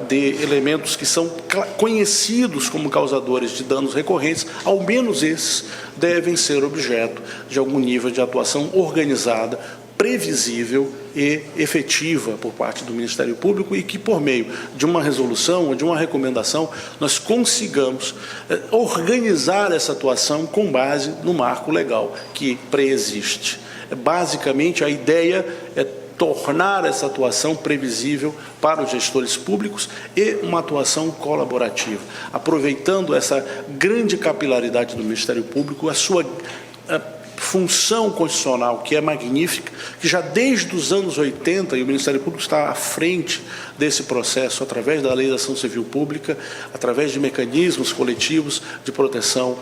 de elementos que são conhecidos como causadores de danos recorrentes, ao menos esses devem ser objeto de algum nível de atuação organizada, previsível e efetiva por parte do Ministério Público, e que, por meio de uma resolução ou de uma recomendação, nós consigamos organizar essa atuação com base no marco legal que preexiste. Basicamente, a ideia é tornar essa atuação previsível para os gestores públicos e uma atuação colaborativa, aproveitando essa grande capilaridade do Ministério Público, a sua função constitucional, que é magnífica, que já desde os anos 80, e o Ministério Público está à frente desse processo, através da Lei da Ação Civil Pública, através de mecanismos coletivos de proteção,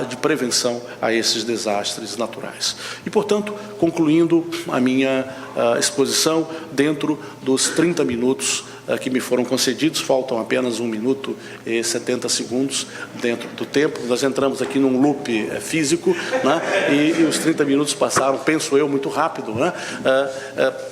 de prevenção a esses desastres naturais. E, portanto, concluindo a minha exposição, dentro dos 30 minutos que me foram concedidos, faltam apenas 1 minuto e 70 segundos dentro do tempo. Nós entramos aqui num loop físico, né? E os 30 minutos passaram, penso eu, muito rápido, né?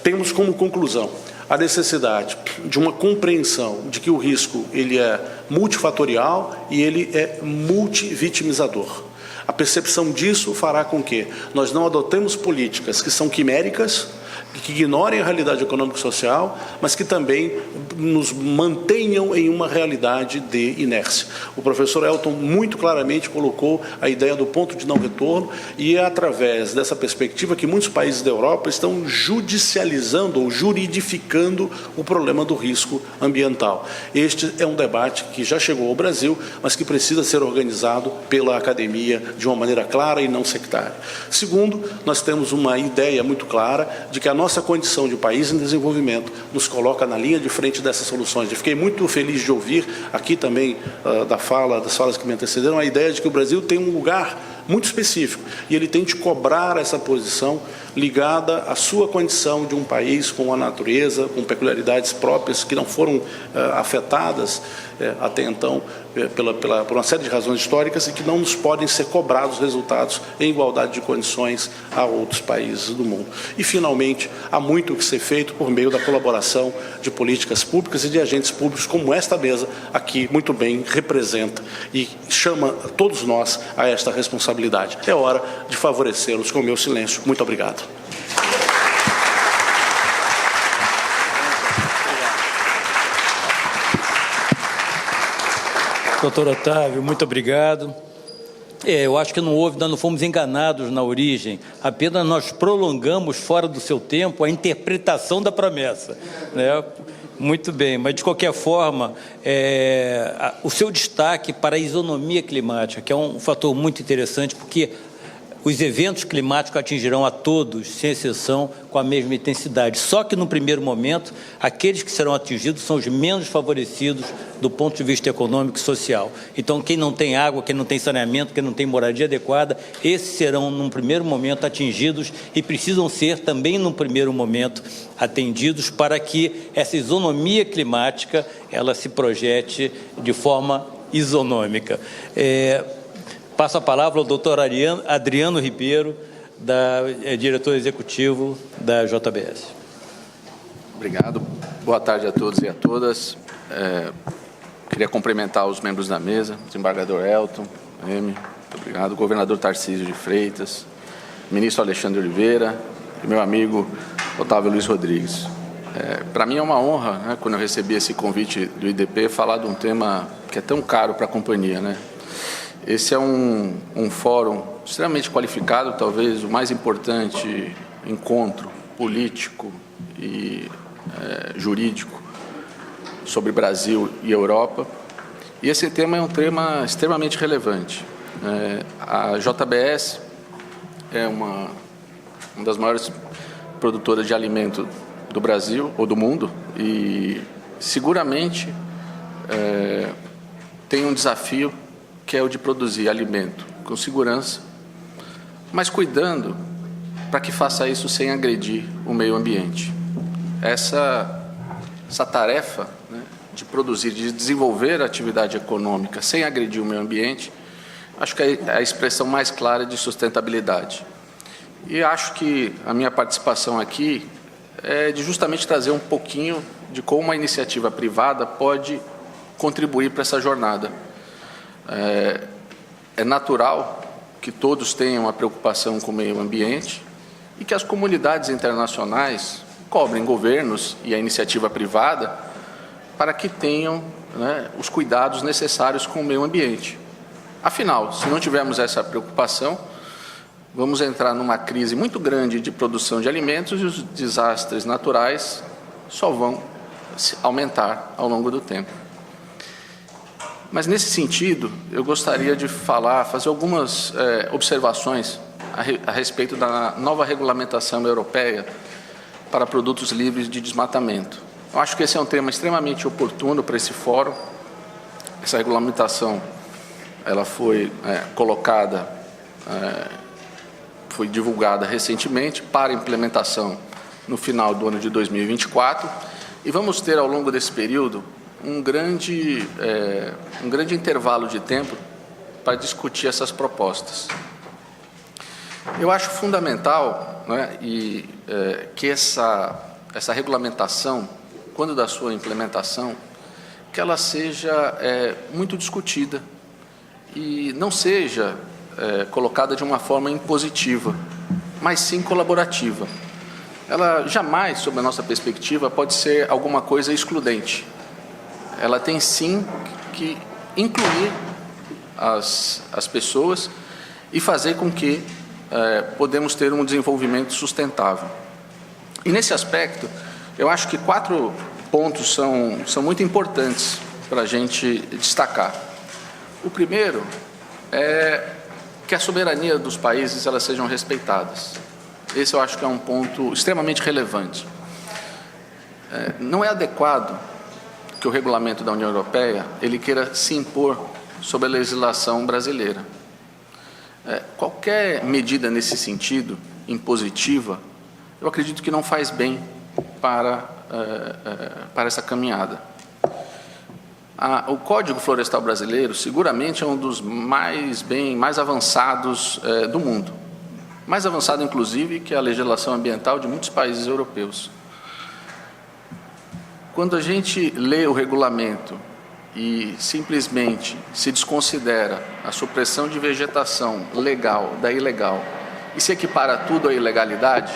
Temos como conclusão a necessidade de uma compreensão de que o risco ele é multifatorial e ele é multivitimizador. A percepção disso fará com que nós não adotemos políticas que são quiméricas, que ignorem a realidade econômico-social, mas que também nos mantenham em uma realidade de inércia. O professor Elton muito claramente colocou a ideia do ponto de não retorno, e é através dessa perspectiva que muitos países da Europa estão judicializando ou juridificando o problema do risco ambiental. Este é um debate que já chegou ao Brasil, mas que precisa ser organizado pela academia de uma maneira clara e não sectária. Segundo, nós temos uma ideia muito clara de que a nossa condição de país em desenvolvimento nos coloca na linha de frente dessas soluções. Eu fiquei muito feliz de ouvir aqui também das falas que me antecederam, a ideia de que o Brasil tem um lugar muito específico, e ele tem de cobrar essa posição ligada à sua condição de um país com a natureza, com peculiaridades próprias que não foram afetadas até então por uma série de razões históricas, e que não nos podem ser cobrados resultados em igualdade de condições a outros países do mundo. E, finalmente, há muito o que ser feito por meio da colaboração de políticas públicas e de agentes públicos, como esta mesa aqui muito bem representa e chama todos nós a esta responsabilidade. É hora de favorecê-los com o meu silêncio. Muito obrigado. Doutor Otávio, muito obrigado. Eu acho que nós não fomos enganados na origem, apenas nós prolongamos fora do seu tempo a interpretação da promessa, né? Muito bem, mas de qualquer forma, o seu destaque para a isonomia climática, que é um fator muito interessante, porque os eventos climáticos atingirão a todos, sem exceção, com a mesma intensidade. Só que, no primeiro momento, aqueles que serão atingidos são os menos favorecidos do ponto de vista econômico e social. Então, quem não tem água, quem não tem saneamento, quem não tem moradia adequada, esses serão, num primeiro momento, atingidos e precisam ser, também, num primeiro momento, atendidos para que essa isonomia climática ela se projete de forma isonômica. Passo a palavra ao doutor Adriano Ribeiro, diretor executivo da JBS. Obrigado. Boa tarde a todos e a todas. Queria cumprimentar os membros da mesa, desembargador Elton, muito obrigado, governador Tarcísio de Freitas, ministro Alexandre Oliveira e meu amigo Otávio Luiz Rodrigues. Para mim é uma honra, né, quando eu recebi esse convite do IDP, falar de um tema que é tão caro para a companhia, né? Esse é um fórum extremamente qualificado, talvez o mais importante encontro político e jurídico sobre Brasil e Europa. E esse tema é um tema extremamente relevante. A JBS é uma das maiores produtoras de alimento do Brasil ou do mundo e seguramente tem um desafio que é o de produzir alimento com segurança, mas cuidando para que faça isso sem agredir o meio ambiente. Essa tarefa, né, de produzir, de desenvolver a atividade econômica sem agredir o meio ambiente, acho que é a expressão mais clara de sustentabilidade. E acho que a minha participação aqui é de justamente trazer um pouquinho de como a iniciativa privada pode contribuir para essa jornada. É natural que todos tenham uma preocupação com o meio ambiente e que as comunidades internacionais cobrem governos e a iniciativa privada para que tenham, né, os cuidados necessários com o meio ambiente. Afinal, se não tivermos essa preocupação, vamos entrar numa crise muito grande de produção de alimentos e os desastres naturais só vão aumentar ao longo do tempo. Mas, nesse sentido, eu gostaria de fazer algumas observações a respeito da nova regulamentação europeia para produtos livres de desmatamento. Eu acho que esse é um tema extremamente oportuno para esse fórum. Essa regulamentação ela foi colocada, foi divulgada recentemente para implementação no final do ano de 2024 e vamos ter, ao longo desse período, um grande intervalo de tempo para discutir essas propostas. Eu acho fundamental, né, que essa regulamentação, quando da sua implementação, que ela seja muito discutida e não seja colocada de uma forma impositiva, mas sim colaborativa. Ela jamais, sob a nossa perspectiva, pode ser alguma coisa excludente. Ela tem sim que incluir as pessoas e fazer com que podemos ter um desenvolvimento sustentável. E nesse aspecto, eu acho que 4 pontos são muito importantes para a gente destacar. O primeiro é que a soberania dos países elas sejam respeitadas. Esse eu acho que é um ponto extremamente relevante. Não é adequado que o regulamento da União Europeia ele queira se impor sobre a legislação brasileira. Qualquer medida nesse sentido, impositiva, eu acredito que não faz bem para essa caminhada. O Código Florestal Brasileiro seguramente é um dos mais avançados do mundo. Mais avançado, inclusive, que a legislação ambiental de muitos países europeus. Quando a gente lê o regulamento e simplesmente se desconsidera a supressão de vegetação legal da ilegal e se equipara tudo à ilegalidade,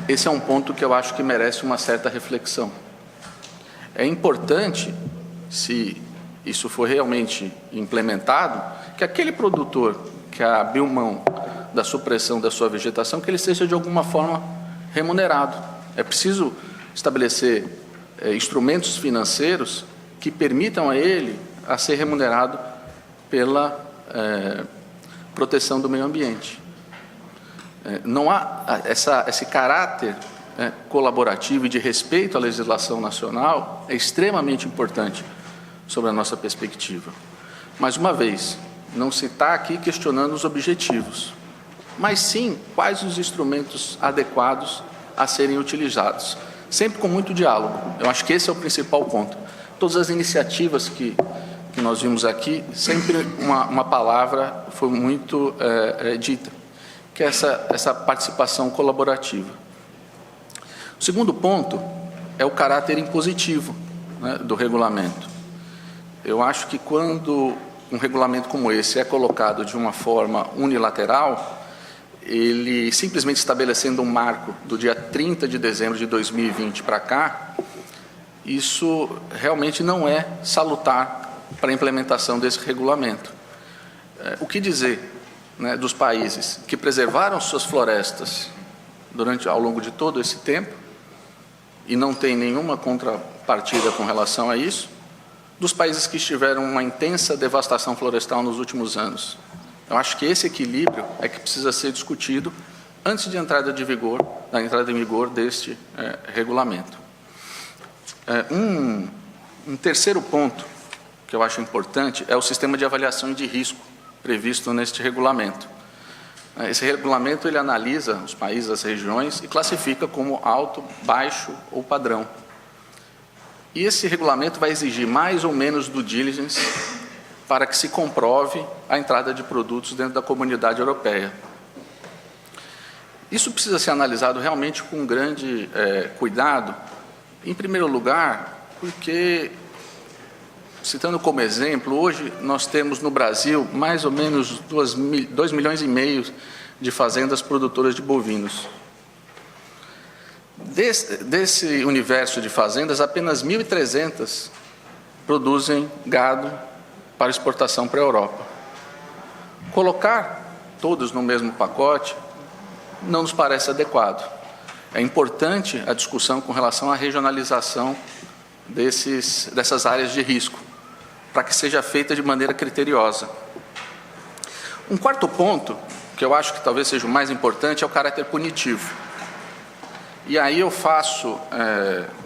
esse é um ponto que eu acho que merece uma certa reflexão. É importante se isso for realmente implementado, que aquele produtor que abriu mão da supressão da sua vegetação, que ele seja de alguma forma remunerado. É preciso estabelecer instrumentos financeiros que permitam a ele a ser remunerado pela proteção do meio ambiente. Não há esse caráter colaborativo e de respeito à legislação nacional é extremamente importante sobre a nossa perspectiva. Mais uma vez, não se está aqui questionando os objetivos, mas sim quais os instrumentos adequados a serem utilizados, sempre com muito diálogo. Eu acho que esse é o principal ponto. Todas as iniciativas que nós vimos aqui, sempre uma palavra foi muito dita, que é essa participação colaborativa. O segundo ponto é o caráter impositivo, né, do regulamento. Eu acho que quando um regulamento como esse é colocado de uma forma unilateral, ele simplesmente estabelecendo um marco do dia 30 de dezembro de 2020 para cá, isso realmente não é salutar para a implementação desse regulamento. O que dizer, né, dos países que preservaram suas florestas ao longo de todo esse tempo e não tem nenhuma contrapartida com relação a isso, dos países que tiveram uma intensa devastação florestal nos últimos anos? Eu acho que esse equilíbrio é que precisa ser discutido antes da entrada em vigor deste regulamento. Um terceiro ponto que eu acho importante é o sistema de avaliação de risco previsto neste regulamento. Esse regulamento ele analisa os países, as regiões e classifica como alto, baixo ou padrão. E esse regulamento vai exigir mais ou menos due diligence para que se comprove a entrada de produtos dentro da comunidade europeia. Isso precisa ser analisado realmente com grande cuidado, em primeiro lugar, porque, citando como exemplo, hoje nós temos no Brasil mais ou menos 2,5 milhões de fazendas produtoras de bovinos. Desse universo de fazendas, apenas 1.300 produzem gado para exportação para a Europa. Colocar todos no mesmo pacote não nos parece adequado. É importante a discussão com relação à regionalização dessas áreas de risco, para que seja feita de maneira criteriosa. Um quarto ponto, que eu acho que talvez seja o mais importante, é o caráter punitivo. E aí eu faço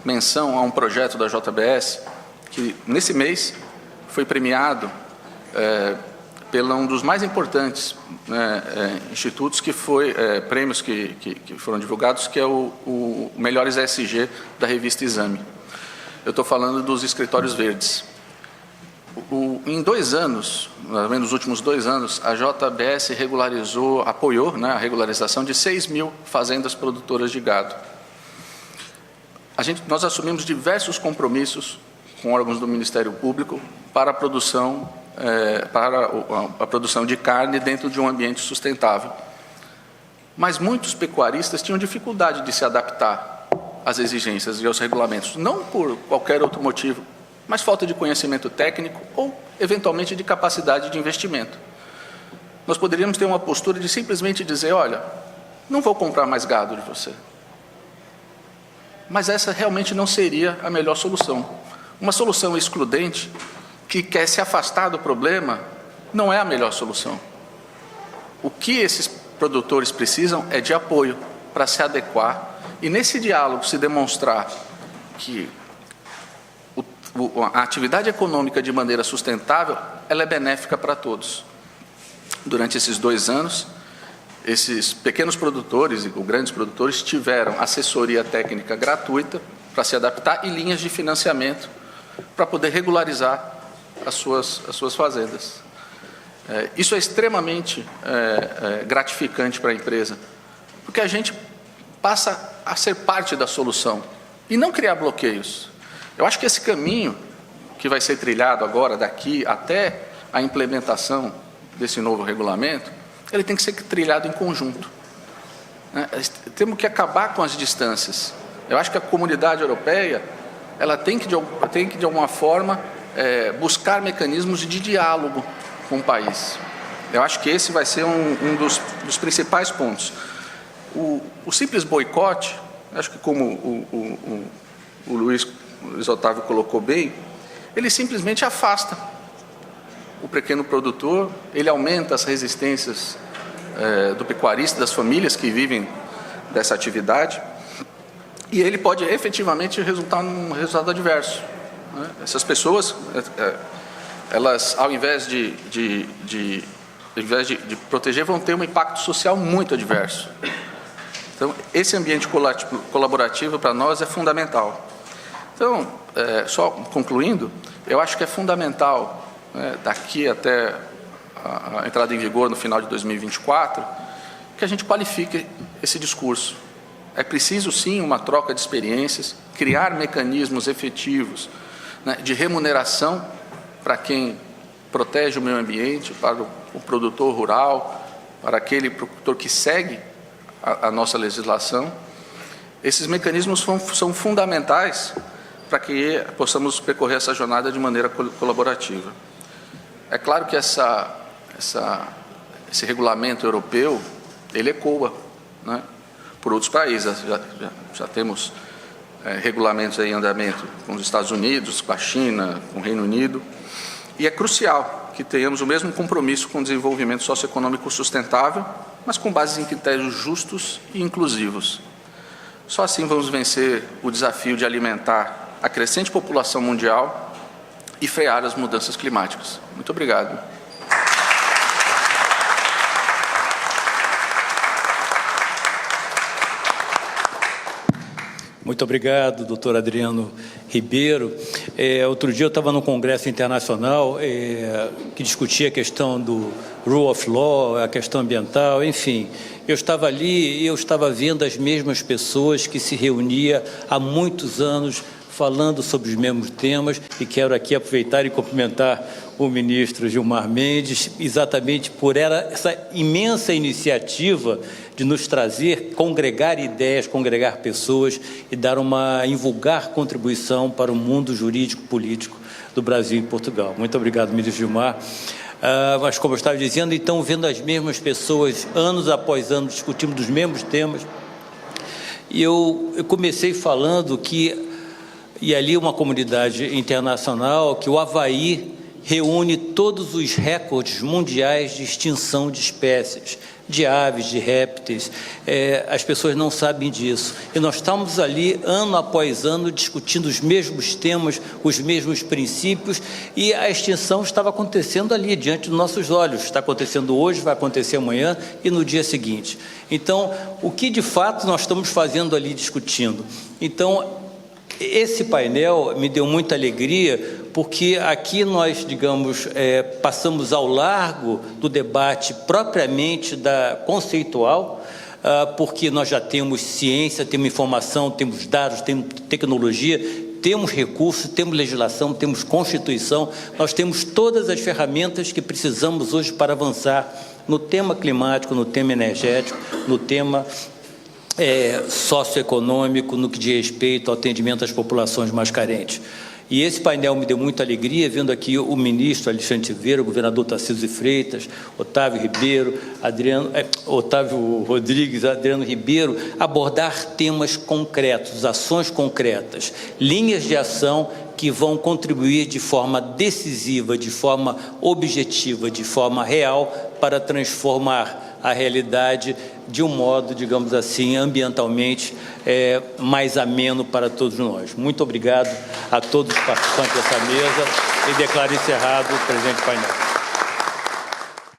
menção a um projeto da JBS, que nesse mês foi premiado pelo um dos mais importantes institutos, que foi prêmios que foram divulgados, que é o Melhores ESG da revista Exame. Eu estou falando dos escritórios verdes. Em 2 anos, nos últimos 2 anos, a JBS apoiou a regularização de 6 mil fazendas produtoras de gado. Nós assumimos diversos compromissos com órgãos do Ministério Público para a produção de carne dentro de um ambiente sustentável. Mas muitos pecuaristas tinham dificuldade de se adaptar às exigências e aos regulamentos, não por qualquer outro motivo, mas falta de conhecimento técnico ou, eventualmente, de capacidade de investimento. Nós poderíamos ter uma postura de simplesmente dizer, olha, não vou comprar mais gado de você. Mas essa realmente não seria a melhor solução. Uma solução excludente, que quer se afastar do problema, não é a melhor solução. O que esses produtores precisam é de apoio para se adequar e, nesse diálogo, se demonstrar que a atividade econômica de maneira sustentável ela é benéfica para todos. Durante esses 2 anos, esses pequenos produtores ou grandes produtores tiveram assessoria técnica gratuita para se adaptar e linhas de financiamento para poder regularizar as suas fazendas. Isso é extremamente gratificante para a empresa, porque a gente passa a ser parte da solução e não criar bloqueios. Eu acho que esse caminho que vai ser trilhado agora, daqui até a implementação desse novo regulamento, ele tem que ser trilhado em conjunto. Temos que acabar com as distâncias. Eu acho que a comunidade europeia ela tem que de alguma forma buscar mecanismos de diálogo com o país. Eu acho que esse vai ser um dos principais pontos. O simples boicote, acho que como o Luiz Otávio colocou bem, ele simplesmente afasta o pequeno produtor, ele aumenta as resistências do pecuarista, das famílias que vivem dessa atividade, e ele pode efetivamente resultar num resultado adverso, né? Essas pessoas, elas, ao invés de proteger, vão ter um impacto social muito adverso. Então, esse ambiente colaborativo para nós é fundamental. Então, só concluindo, eu acho que é fundamental, daqui até a entrada em vigor no final de 2024, que a gente qualifique esse discurso. É preciso, sim, uma troca de experiências, criar mecanismos efetivos, né, de remuneração para quem protege o meio ambiente, para o produtor rural, para aquele produtor que segue a nossa legislação. Esses mecanismos são fundamentais para que possamos percorrer essa jornada de maneira colaborativa. É claro que esse regulamento europeu, ele ecoa, né, por outros países. Já temos regulamentos em andamento com os Estados Unidos, com a China, com o Reino Unido, e é crucial que tenhamos o mesmo compromisso com o desenvolvimento socioeconômico sustentável, mas com base em critérios justos e inclusivos. Só assim vamos vencer o desafio de alimentar a crescente população mundial e frear as mudanças climáticas. Muito obrigado. Muito obrigado, doutor Adriano Ribeiro. Outro dia eu estava num congresso internacional que discutia a questão do Rule of Law, a questão ambiental, enfim. Eu estava ali e eu estava vendo as mesmas pessoas que se reuniam há muitos anos falando sobre os mesmos temas, e quero aqui aproveitar e cumprimentar o ministro Gilmar Mendes, exatamente por essa imensa iniciativa de nos trazer, congregar ideias, congregar pessoas e dar uma invulgar contribuição para o mundo jurídico-político do Brasil e Portugal. Muito obrigado, ministro Gilmar. Mas, como eu estava dizendo, então, vendo as mesmas pessoas, anos após anos, discutindo dos mesmos temas, e eu comecei falando que, e ali uma comunidade internacional, que o Havaí reúne todos os recordes mundiais de extinção de espécies, de aves, de répteis. As pessoas não sabem disso. E nós estamos ali, ano após ano, discutindo os mesmos temas, os mesmos princípios, e a extinção estava acontecendo ali, diante dos nossos olhos. Está acontecendo hoje, vai acontecer amanhã e no dia seguinte. Então, o que de fato nós estamos fazendo ali, discutindo? Então, esse painel me deu muita alegria, porque aqui nós, digamos, passamos ao largo do debate propriamente conceitual, porque nós já temos ciência, temos informação, temos dados, temos tecnologia, temos recursos, temos legislação, temos Constituição, nós temos todas as ferramentas que precisamos hoje para avançar no tema climático, no tema energético, no tema socioeconômico, no que diz respeito ao atendimento às populações mais carentes. E esse painel me deu muita alegria, vendo aqui o ministro Alexandre Silveira, o governador Tarcísio de Freitas, Otávio Ribeiro, Otávio Rodrigues, Adriano Ribeiro, abordar temas concretos, ações concretas, linhas de ação que vão contribuir de forma decisiva, de forma objetiva, de forma real, para transformar a realidade de um modo, digamos assim, ambientalmente mais ameno para todos nós. Muito obrigado a todos os participantes dessa mesa e declaro encerrado o presente painel.